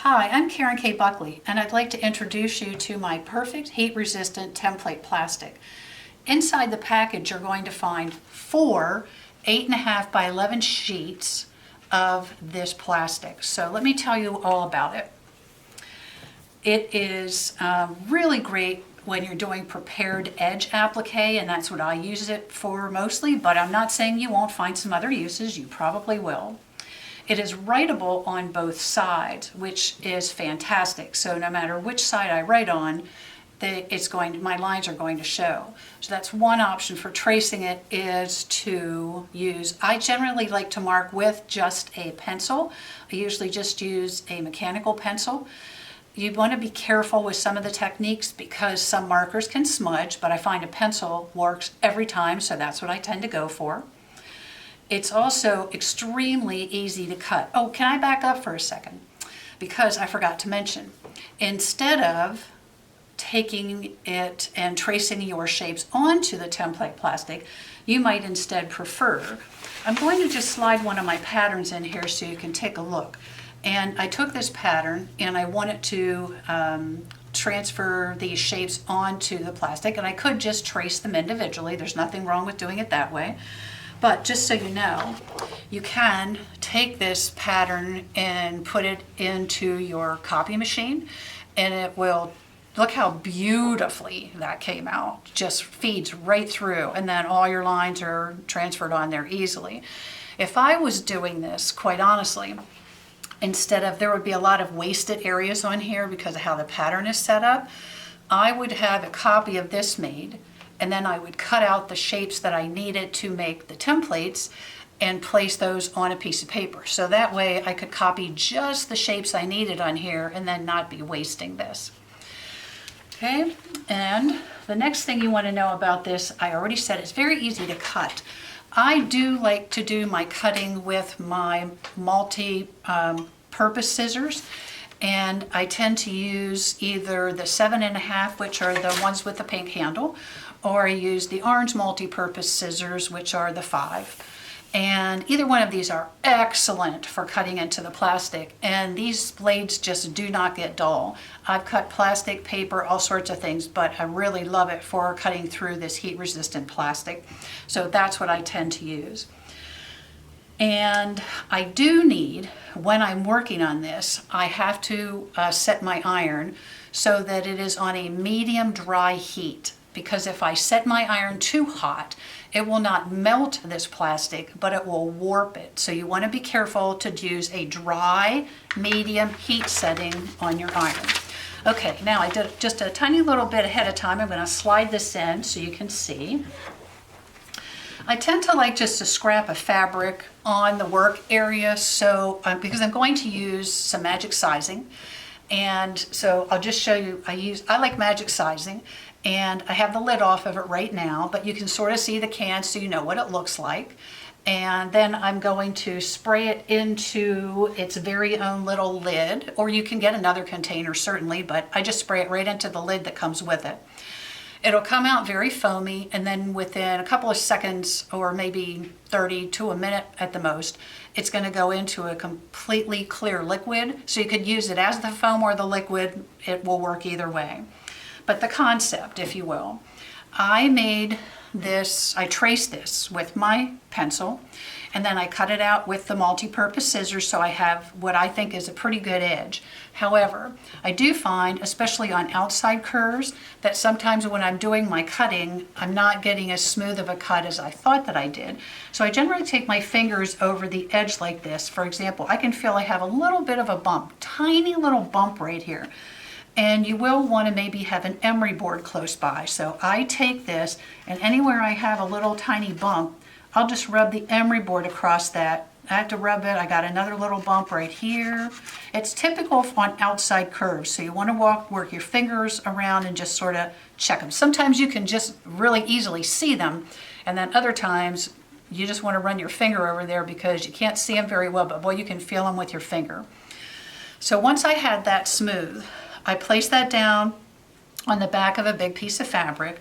Hi, I'm Karen K. Buckley, and I'd like to introduce you to my perfect heat-resistant template plastic. Inside the package, you're going to find four 8.5 by 11 sheets of this plastic. So let me tell you all about it. It is really great when you're doing prepared edge applique, and that's what I use it for mostly, but I'm not saying you won't find some other uses. You probably will. It is writable on both sides, which is fantastic. So no matter which side I write on, my lines are going to show. So that's one option for tracing it, is to use, I generally like to mark with just a pencil. I usually just use a mechanical pencil. You want to be careful with some of the techniques because some markers can smudge, but I find a pencil works every time, so that's what I tend to go for. It's also extremely easy to cut. Oh, can I back up for a second? Because I forgot to mention, instead of taking it and tracing your shapes onto the template plastic, you might instead prefer, I'm going to just slide one of my patterns in here so you can take a look. And I took this pattern and I wanted to transfer these shapes onto the plastic, and I could just trace them individually. There's nothing wrong with doing it that way. But just so you know, you can take this pattern and put it into your copy machine, and it will, look how beautifully that came out. Just feeds right through, and then all your lines are transferred on there easily. If I was doing this, quite honestly, instead of, there would be a lot of wasted areas on here because of how the pattern is set up, I would have a copy of this made, and then I would cut out the shapes that I needed to make the templates and place those on a piece of paper. So that way I could copy just the shapes I needed on here and then not be wasting this. Okay, and the next thing you want to know about this, I already said it's very easy to cut. I do like to do my cutting with my multi-purpose scissors. And I tend to use either the 7.5, which are the ones with the pink handle, or I use the orange multi-purpose scissors, which are the 5. And either one of these are excellent for cutting into the plastic, and these blades just do not get dull. I've cut plastic, paper, all sorts of things, but I really love it for cutting through this heat-resistant plastic. So that's what I tend to use. And I do need, when I'm working on this, I have to set my iron so that it is on a medium dry heat. Because if I set my iron too hot, it will not melt this plastic, but it will warp it. So you want to be careful to use a dry, medium heat setting on your iron. Okay, now I did just a tiny little bit ahead of time. I'm going to slide this in so you can see. I tend to like just to scrap a fabric on the work area, so because I'm going to use some magic sizing, and so I'll just show you. I like magic sizing, and I have the lid off of it right now, but you can sort of see the can so you know what it looks like. And then I'm going to spray it into its very own little lid, or you can get another container certainly, but I just spray it right into the lid that comes with it. It'll come out very foamy, and then within a couple of seconds, or maybe 30 to a minute at the most, it's going to go into a completely clear liquid. So you could use it as the foam or the liquid. It will work either way. But the concept, if you will, I made this, I traced this with my pencil, and then I cut it out with the multi-purpose scissors, so I have what I think is a pretty good edge. However, I do find, especially on outside curves, that sometimes when I'm doing my cutting, I'm not getting as smooth of a cut as I thought that I did. So I generally take my fingers over the edge like this. For example, I can feel I have a little bit of a bump, tiny little bump right here. And you will want to maybe have an emery board close by. So I take this, and anywhere I have a little tiny bump, I'll just rub the emery board across that. I have to rub it. I got another little bump right here. It's typical on outside curves, so you want to work your fingers around and just sort of check them. Sometimes you can just really easily see them, and then other times you just want to run your finger over there because you can't see them very well, but boy, you can feel them with your finger. So once I had that smooth, I placed that down on the back of a big piece of fabric,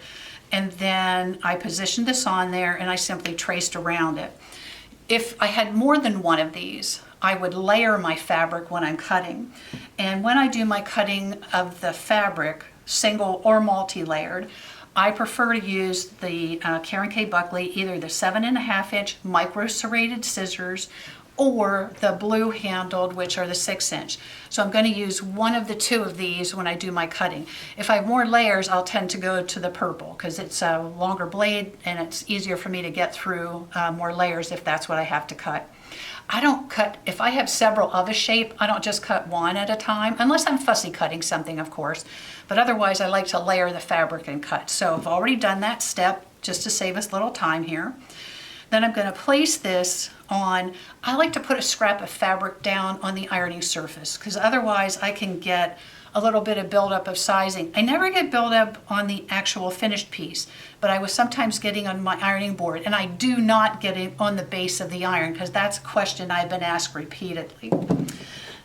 and then I positioned this on there and I simply traced around it. If I had more than one of these, I would layer my fabric when I'm cutting. And when I do my cutting of the fabric, single or multi-layered, I prefer to use the Karen K. Buckley, either the 7.5-inch micro serrated scissors or the blue handled, which are the 6-inch. So I'm going to use one of the two of these when I do my cutting. If I have more layers, I'll tend to go to the purple because it's a longer blade and it's easier for me to get through more layers if that's what I have to cut. I don't cut, if I have several of a shape, I don't just cut one at a time, unless I'm fussy cutting something, of course. But otherwise, I like to layer the fabric and cut. So I've already done that step just to save us a little time here. Then I'm going to place this on, I like to put a scrap of fabric down on the ironing surface because otherwise I can get a little bit of buildup of sizing. I never get buildup on the actual finished piece, but I was sometimes getting on my ironing board, and I do not get it on the base of the iron because that's a question I've been asked repeatedly.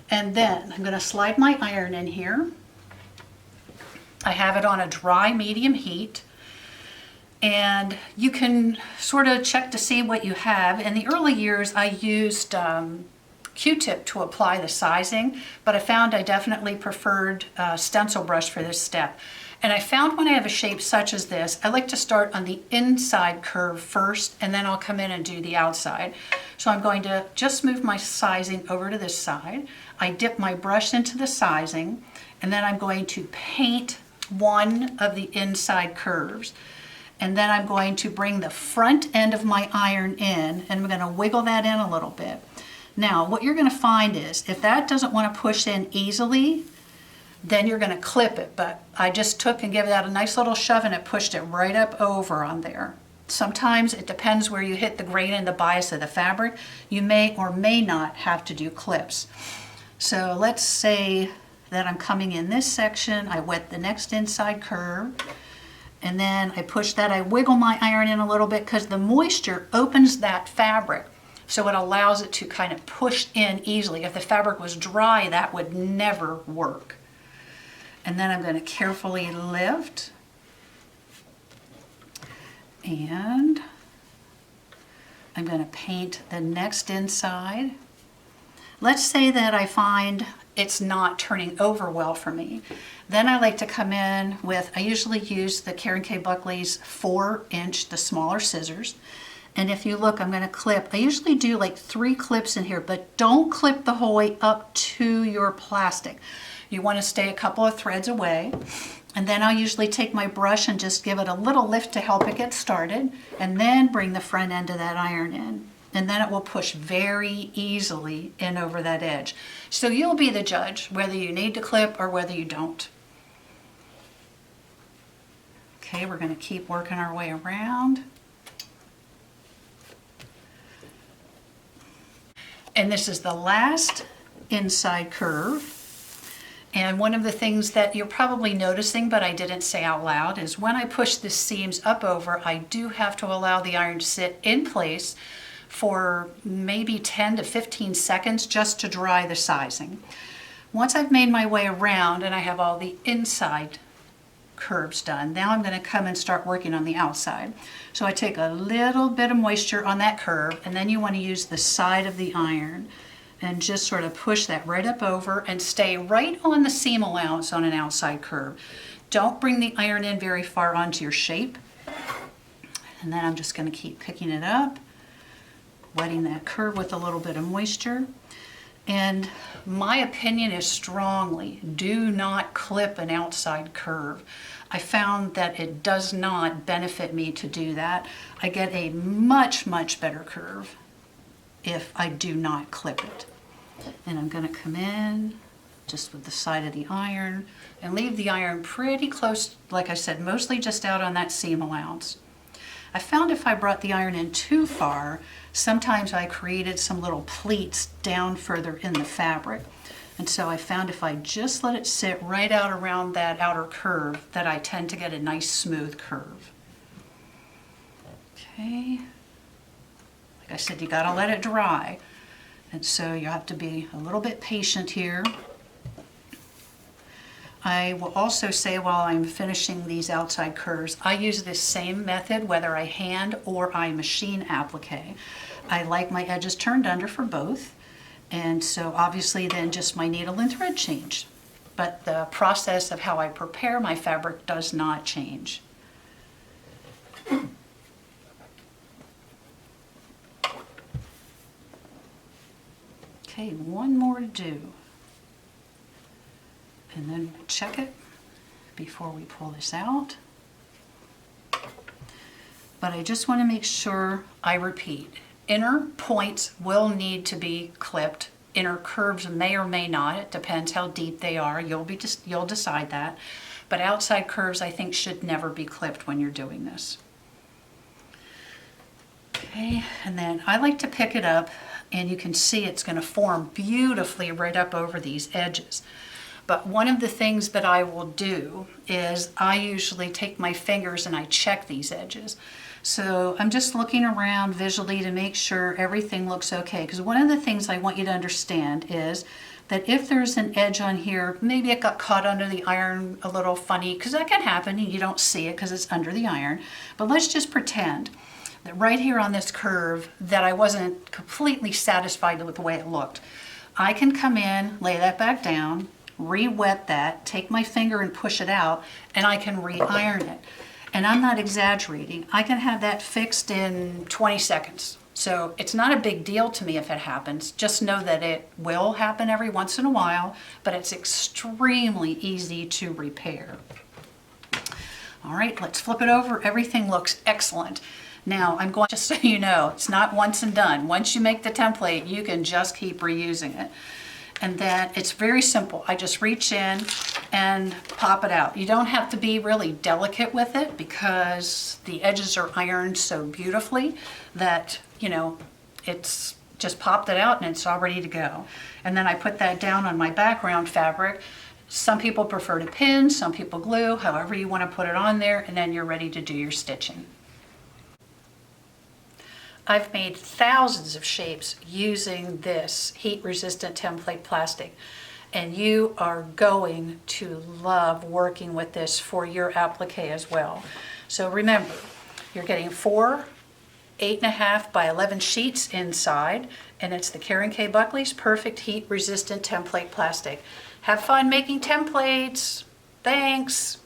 And then I'm going to slide my iron in here. I have it on a dry medium heat. And you can sort of check to see what you have. In the early years, I used Q-tip to apply the sizing, but I found I definitely preferred stencil brush for this step. And I found when I have a shape such as this, I like to start on the inside curve first, and then I'll come in and do the outside. So I'm going to just move my sizing over to this side. I dip my brush into the sizing, and then I'm going to paint one of the inside curves. And then I'm going to bring the front end of my iron in, and I'm going to wiggle that in a little bit. Now, what you're going to find is, if that doesn't want to push in easily, then you're going to clip it. But I just took and gave that a nice little shove, and it pushed it right up over on there. Sometimes it depends where you hit the grain and the bias of the fabric. You may or may not have to do clips. So let's say that I'm coming in this section, I wet the next inside curve, and then I push that, I wiggle my iron in a little bit because the moisture opens that fabric. So it allows it to kind of push in easily. If the fabric was dry, that would never work. And then I'm going to carefully lift. And I'm going to paint the next inside. Let's say that I find it's not turning over well for me. Then I like to come in with, I usually use the Karen K. Buckley's 4-inch, the smaller scissors. And if you look, I'm going to clip. I usually do like 3 clips in here, but don't clip the whole way up to your plastic. You want to stay a couple of threads away. And then I'll usually take my brush and just give it a little lift to help it get started, and then bring the front end of that iron in. And then it will push very easily in over that edge. So you'll be the judge whether you need to clip or whether you don't. Okay, we're going to keep working our way around. And this is the last inside curve. And one of the things that you're probably noticing, but I didn't say out loud, is when I push the seams up over, I do have to allow the iron to sit in place for maybe 10 to 15 seconds just to dry the sizing. Once I've made my way around and I have all the inside curves done, now I'm going to come and start working on the outside. So I take a little bit of moisture on that curve, and then you want to use the side of the iron and just sort of push that right up over and stay right on the seam allowance on an outside curve. Don't bring the iron in very far onto your shape. And then I'm just going to keep picking it up, wetting that curve with a little bit of moisture. And my opinion is strongly, do not clip an outside curve. I found that it does not benefit me to do that. I get a much, much better curve if I do not clip it. And I'm going to come in just with the side of the iron and leave the iron pretty close, like I said, mostly just out on that seam allowance. I found if I brought the iron in too far, sometimes I created some little pleats down further in the fabric. And so I found if I just let it sit right out around that outer curve, that I tend to get a nice smooth curve. Okay. Like I said, you gotta let it dry. And so you have to be a little bit patient here. I will also say while I'm finishing these outside curves, I use this same method whether I hand or I machine applique. I like my edges turned under for both. And so obviously then just my needle and thread changed. But the process of how I prepare my fabric does not change. Okay, one more to do. And then check it before we pull this out. But I just want to make sure I repeat. Inner points will need to be clipped. Inner curves may or may not. It depends how deep they are. You'll decide that. But outside curves I think should never be clipped when you're doing this. Okay, and then I like to pick it up, and you can see it's going to form beautifully right up over these edges. But one of the things that I will do is I usually take my fingers and I check these edges. So I'm just looking around visually to make sure everything looks okay. Because one of the things I want you to understand is that if there's an edge on here, maybe it got caught under the iron a little funny, because that can happen and you don't see it because it's under the iron. But let's just pretend that right here on this curve that I wasn't completely satisfied with the way it looked. I can come in, lay that back down, re-wet that, take my finger and push it out, and I can re-iron it. And I'm not exaggerating. I can have that fixed in 20 seconds. So it's not a big deal to me if it happens. Just know that it will happen every once in a while, but it's extremely easy to repair. All right, let's flip it over. Everything looks excellent. Now, I'm going, just so you know, it's not once and done. Once you make the template, you can just keep reusing it. And then it's very simple. I just reach in and pop it out. You don't have to be really delicate with it because the edges are ironed so beautifully that, you know, it's just popped it out and it's all ready to go. And then I put that down on my background fabric. Some people prefer to pin, some people glue, however you want to put it on there, and then you're ready to do your stitching. I've made thousands of shapes using this heat-resistant template plastic, and you are going to love working with this for your applique as well. So remember, you're getting 4 8.5 by 11 sheets inside, and it's the Karen K. Buckley's Perfect Heat-Resistant Template Plastic. Have fun making templates. Thanks.